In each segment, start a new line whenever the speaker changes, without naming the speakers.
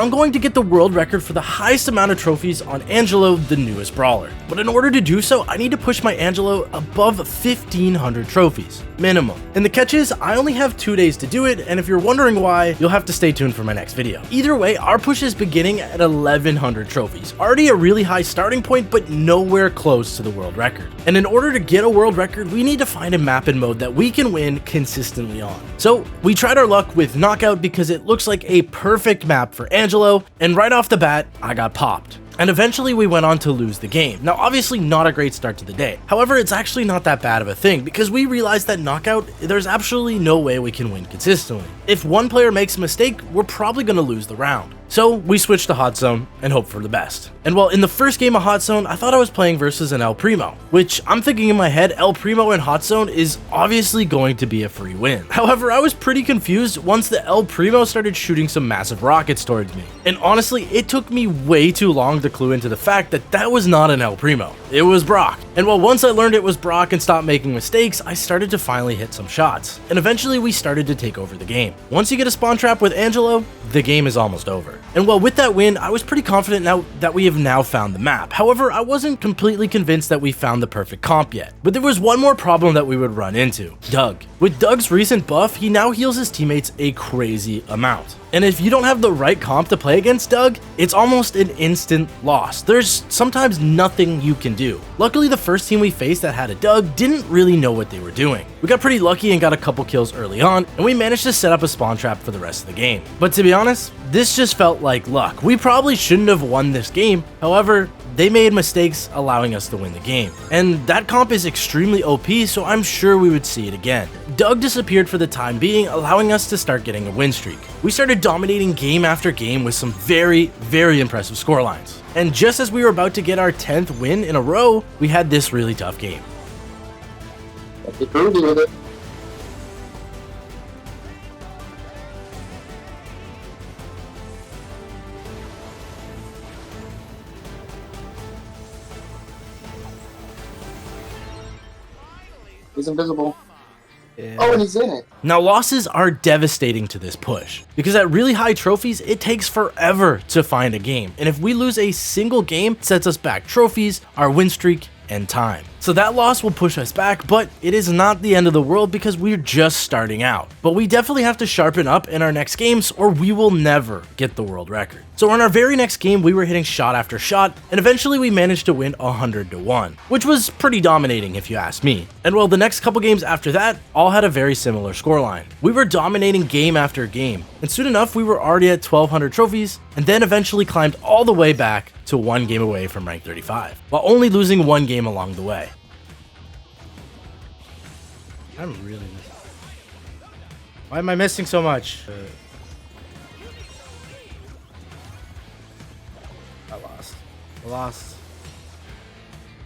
I'm going to get the world record for the highest amount of trophies on Angelo, the newest brawler. But in order to do so, I need to push my Angelo above 1,500 trophies, minimum. And the catch is, I only have 2 days to do it, and if you're wondering why, you'll have to stay tuned for my next video. Either way, our push is beginning at 1,100 trophies, already a really high starting point, but nowhere close to the world record. And in order to get a world record, we need to find a map and mode that we can win consistently on. So we tried our luck with Knockout because it looks like a perfect map for Angelo, and right off the bat, I got popped. And eventually we went on to lose the game. Now obviously not a great start to the day. However, it's actually not that bad of a thing because we realized that Knockout, there's absolutely no way we can win consistently. If one player makes a mistake, we're probably going to lose the round. So we switched to Hot Zone and hoped for the best. And while in the first game of Hot Zone, I thought I was playing versus an El Primo, which I'm thinking in my head, El Primo in Hot Zone is obviously going to be a free win. However, I was pretty confused once the El Primo started shooting some massive rockets towards me. And honestly, it took me way too long to clue into the fact that that was not an El Primo. It was Brock. And while once I learned it was Brock and stopped making mistakes, I started to finally hit some shots. And eventually we started to take over the game. Once you get a spawn trap with Angelo, the game is almost over. And while with that win, I was pretty confident now that we have now found the map. However, I wasn't completely convinced that we found the perfect comp yet. But there was one more problem that we would run into: Doug. With Doug's recent buff, he now heals his teammates a crazy amount. And if you don't have the right comp to play against Doug, it's almost an instant loss. There's sometimes nothing you can do. Luckily, the first team we faced that had a Doug didn't really know what they were doing. We got pretty lucky and got a couple kills early on, and we managed to set up a spawn trap for the rest of the game. But to be honest, this just felt like luck. We probably shouldn't have won this game. However, they made mistakes allowing us to win the game. And that comp is extremely OP, so I'm sure we would see it again. Doug disappeared for the time being, allowing us to start getting a win streak. We started dominating game after game with some very, very impressive scorelines. And just as we were about to get our 10th win in a row, we had this really tough game.
He's invisible.
Yeah.
Oh, and he's in it.
Now, losses are devastating to this push, because at really high trophies, it takes forever to find a game. And if we lose a single game, it sets us back trophies, our win streak, and time. So that loss will push us back, but it is not the end of the world because we're just starting out. But we definitely have to sharpen up in our next games or we will never get the world record. So in our very next game, we were hitting shot after shot, and eventually we managed to win 100-1, which was pretty dominating if you ask me. And well, the next couple games after that all had a very similar scoreline. We were dominating game after game, and soon enough we were already at 1,200 trophies, and then eventually climbed all the way back to 1 game away from rank 35, while only losing 1 game along the way. I'm really missing. Why am I missing so much? I lost.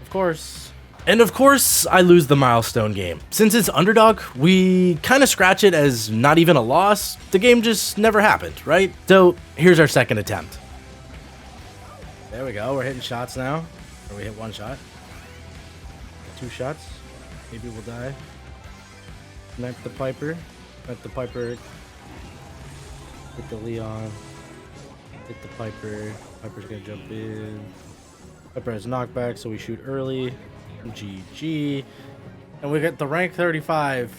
Of course. And of course, I lose the milestone game. Since it's underdog, we kind of scratch it as not even a loss. The game just never happened, right? So here's our second attempt. There we go. We're hitting shots now. Or we hit 1 shot. 2 shots. Maybe we'll die. Snipe the Piper. Snipe the Piper. Hit the Leon. Hit the Piper. Piper's gonna jump in. Piper has knockback, so we shoot early. GG. And we get the rank 35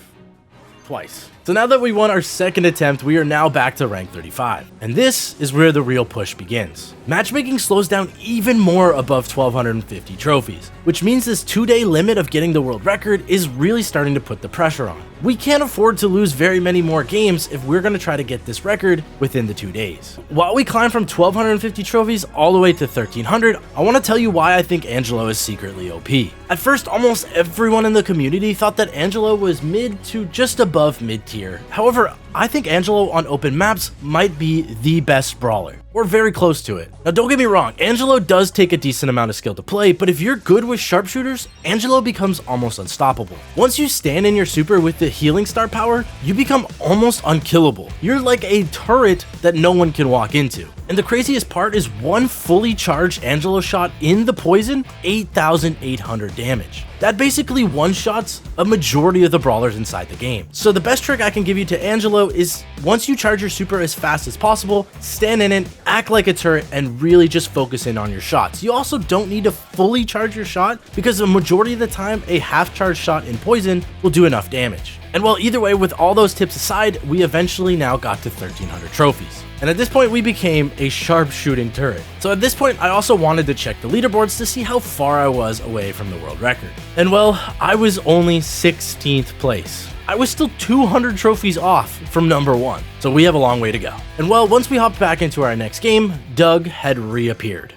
twice. So now that we won our second attempt, we are now back to rank 35. And this is where the real push begins. Matchmaking slows down even more above 1,250 trophies, which means this 2-day limit of getting the world record is really starting to put the pressure on. We can't afford to lose very many more games if we're going to try to get this record within the 2 days. While we climb from 1,250 trophies all the way to 1,300, I want to tell you why I think Angelo is secretly OP. At first, almost everyone in the community thought that Angelo was mid to just above mid-tier. However, I think Angelo on open maps might be the best brawler, or very close to it. Now don't get me wrong, Angelo does take a decent amount of skill to play, but if you're good with sharpshooters, Angelo becomes almost unstoppable. Once you stand in your super with the healing star power, you become almost unkillable. You're like a turret that no one can walk into. And the craziest part is one fully charged Angelo shot in the poison, 8,800 damage. That basically one-shots a majority of the brawlers inside the game. So the best trick I can give you to Angelo is once you charge your super as fast as possible, stand in it, act like a turret, and really just focus in on your shots. You also don't need to fully charge your shot because the majority of the time a half-charged shot in poison will do enough damage. And well, either way, with all those tips aside, we eventually now got to 1,300 trophies. And at this point, we became a sharpshooting turret. So at this point, I also wanted to check the leaderboards to see how far I was away from the world record. And well, I was only 16th place. I was still 200 trophies off from number 1. So we have a long way to go. And well, once we hopped back into our next game, Doug had reappeared.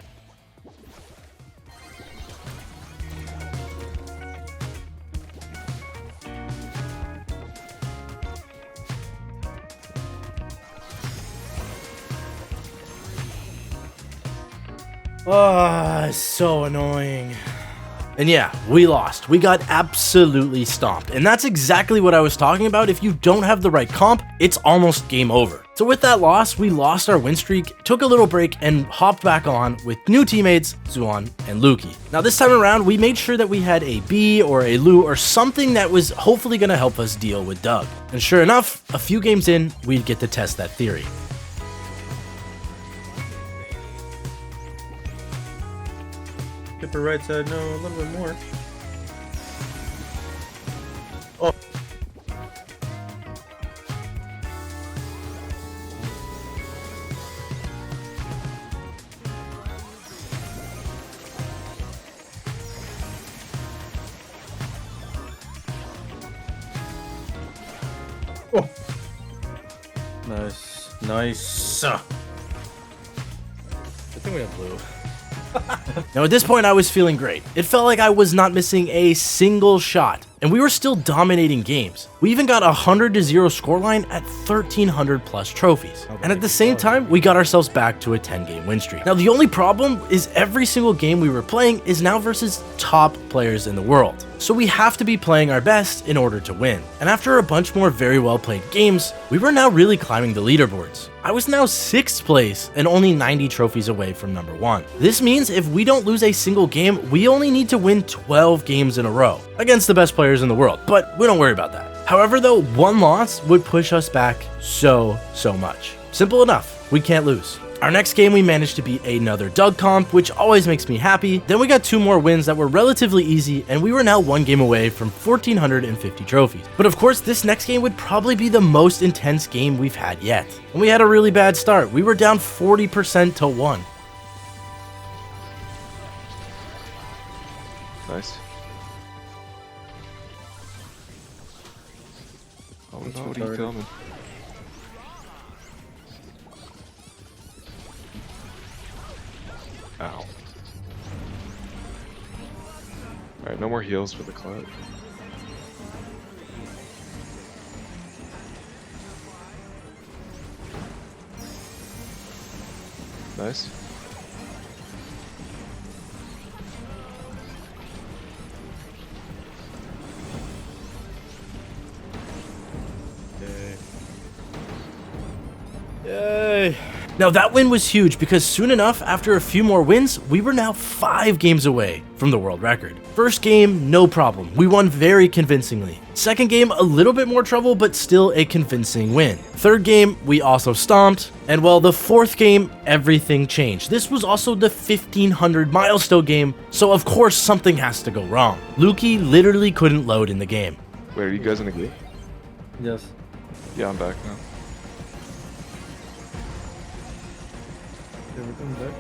Ah, so annoying. And yeah, we lost. We got absolutely stomped. And that's exactly what I was talking about. If you don't have the right comp, it's almost game over. So with that loss, we lost our win streak, took a little break, and hopped back on with new teammates, Zuan and Luki. Now this time around, we made sure that we had a B or a Lu or something that was hopefully going to help us deal with Doug. And sure enough, a few games in, we'd get to test that theory.
Hit the right side, no, a little bit more. Oh. Oh. Nice, nice.
I think we have blue. Now at this point I was feeling great. It felt like I was not missing a single shot, and we were still dominating games. We even got a 100-0 scoreline at 1,300 plus trophies. And at the same time, we got ourselves back to a 10-game win streak. Now the only problem is every single game we were playing is now versus top players in the world. So we have to be playing our best in order to win. And after a bunch more very well played games, we were now really climbing the leaderboards. I was now 6th place and only 90 trophies away from number 1. This means if we don't lose a single game, we only need to win 12 games in a row against the best players in the world, but we don't worry about that. However though, one loss would push us back so much. Simple enough, we can't lose. Our next game we managed to beat another Doug comp, which always makes me happy. Then we got 2 more wins that were relatively easy, and we were now 1 game away from 1,450 trophies. But of course, this next game would probably be the most intense game we've had yet. And we had a really bad start. We were down 40% to 1.
Nice. Oh no, what are you filming? Ow. Alright, no more heals for the clout. Nice.
Yay. Now that win was huge because soon enough, after a few more wins, we were now 5 games away from the world record. First game, no problem. We won very convincingly. Second game, a little bit more trouble, but still a convincing win. Third game, we also stomped. And well, the fourth game, everything changed. This was also the 1,500 milestone game, so of course something has to go wrong. Luki literally couldn't load in the game.
Wait, are you guys in the game?
Yes.
Yeah, I'm back now.
Everything back.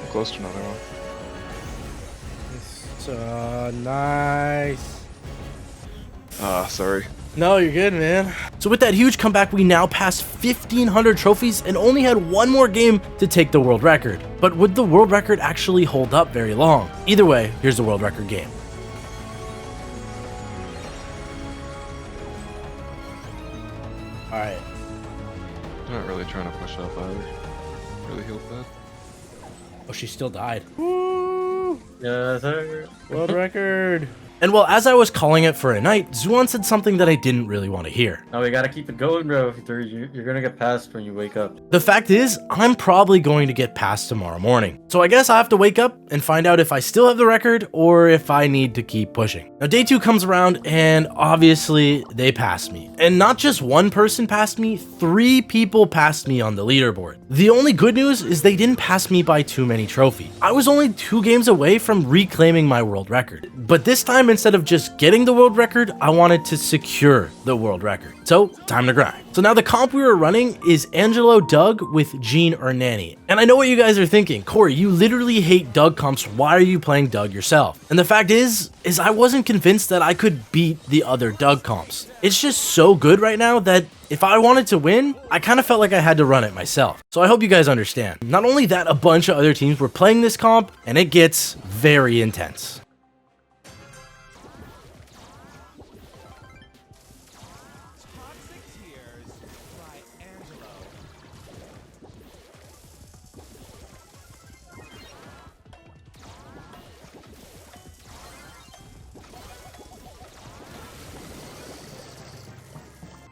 I'm close to another one.
Nice.
Ah, sorry.
No, you're good, man. So with that huge comeback, we now passed 1,500 trophies and only had 1 more game to take the world record. But would the world record actually hold up very long? Either way, here's the world record game. Alright.
I'm not really trying to push up either. Really healed bad.
Oh, she still died. Woo!
Yes, sir.
World record. And well, as I was calling it for a night, Zuan said something that I didn't really want to hear.
No, we gotta keep it going, bro. You're gonna get passed when you wake up.
The fact is, I'm probably going to get passed tomorrow morning. So I guess I have to wake up and find out if I still have the record or if I need to keep pushing. Now day 2 comes around and obviously they passed me. And not just one person passed me, 3 people passed me on the leaderboard. The only good news is they didn't pass me by too many trophies. I was only 2 games away from reclaiming my world record. But this time, instead of just getting the world record, I wanted to secure the world record. So time to grind. So now the comp we were running is Angelo Doug with Jean or Nanny. And I know what you guys are thinking. Cori, you literally hate Doug comps. Why are you playing Doug yourself? And the fact is I wasn't convinced that I could beat the other Doug comps. It's just so good right now that if I wanted to win, I kind of felt like I had to run it myself. So I hope you guys understand. Not only that, a bunch of other teams were playing this comp and it gets very intense.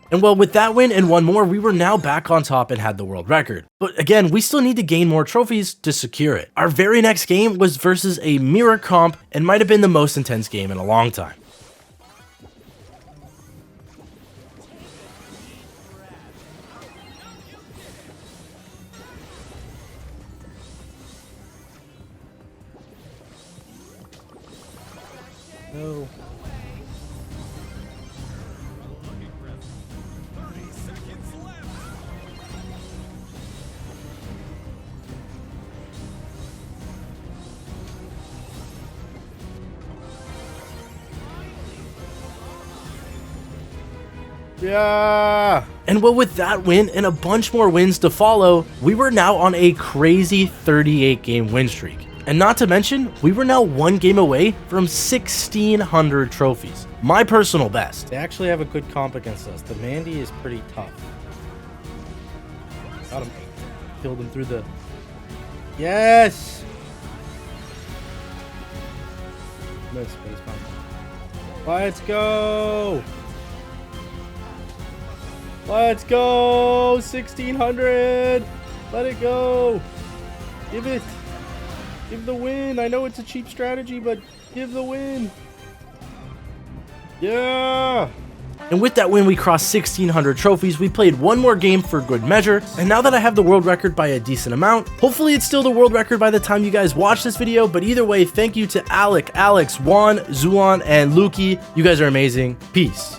And well, with that win and one more, we were now back on top and had the world record. But again, we still need to gain more trophies to secure it. Our very next game was versus a mirror comp and might have been the most intense game in a long time.
No.
Yeah. And well, with that win and a bunch more wins to follow, we were now on a crazy 38 game win streak. And not to mention, we were now 1 game away from 1,600 trophies. My personal best.
They actually have a good comp against us. The Mandy is pretty tough. Got him. Killed him through the... Yes! Missed, but it's fine. Let's go! Let's go! 1,600! Let it go! Give it! Give the win! I know it's a cheap strategy, but give the win! Yeah!
And with that win, we crossed 1,600 trophies. We played one more game for good measure. And now that I have the world record by a decent amount, hopefully it's still the world record by the time you guys watch this video. But either way, thank you to Alec, Alex, Juan, Zuan, and Lukey. You guys are amazing. Peace.